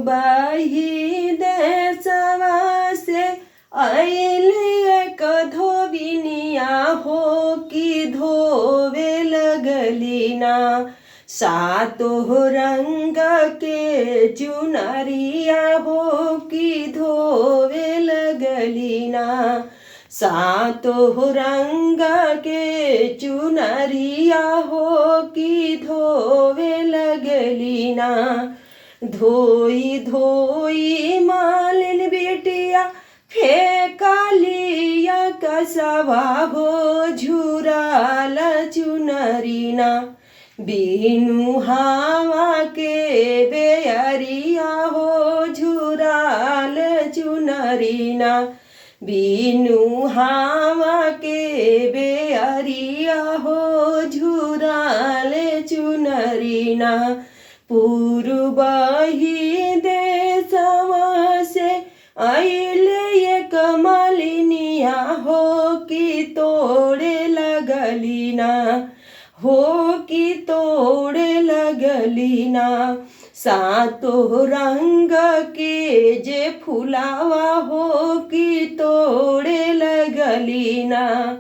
बाही देशवा से आइले एक धोबिनिया हो कि धोवे लगली ना। सातो रंग के चुनरिया हो कि धोवे लगली ना। सातो रंग के चुनरिया हो कि धोवे लगली ना। धोई धोई मालिन बेटिया फेकालिया कसवा हो झुराल चुनरीना। बीनु हावा के बेअरिया हो झुराल चुनरीना। बीनु हावा के बेअरिया हो झुराल चुनरीना। पूर्वही देशवा से आइले एक मालिनिया हो कि तोड़े लगली ना। हो कि तोड़े लगली ना। सातो रंग के जे फुलावा हो कि तोड़े लगली ना।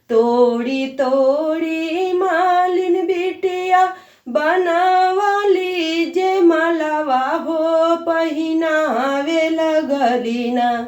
तोड़ी तोड़ी मालिन बिटिया बनावाली जे मालावा हो पहिनावे लगली ना।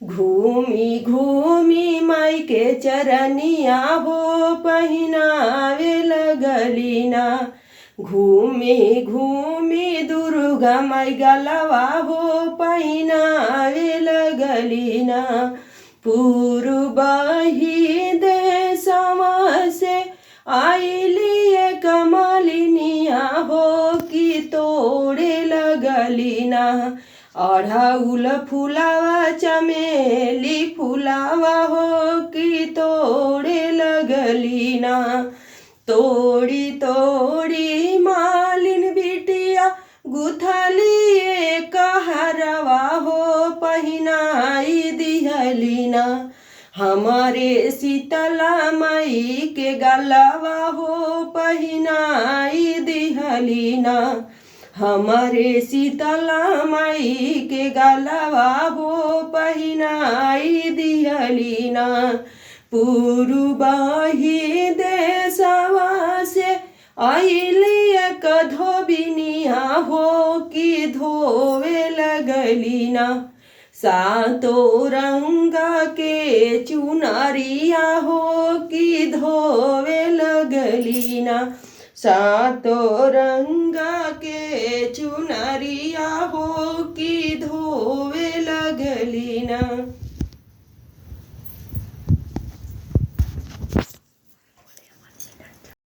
घूमी घूमी माई के चरनिया हो पहिनावे लगली ना। घूमी घूमी दुर्गा माई गलवा हो पहिनावे लगली ना। पूर्वही देशवा से आइली एक मालिनिया हो कि तोड़े लगली ना। अढ़ौल फुलावा चमेली फुलावा हो कि तोड़े लगली ना। तोड़ी तोड़ी मालिन बिटिया गुथली एक हरवा हो पहिनाई दिहली ना। हमारे शीतला माई के गलवा हो पहिनाई दिहली ना। हमारे शीतला माई के गलवा हो पहिनाई दिहली ना। पूर्वही देशवा से आइली एक धोबिनिया हो कि धोवे लगली ना। सातो रंग के चुनरिया हो कि धोवे लगली ना। सातो रंग के चुनरिया हो कि धो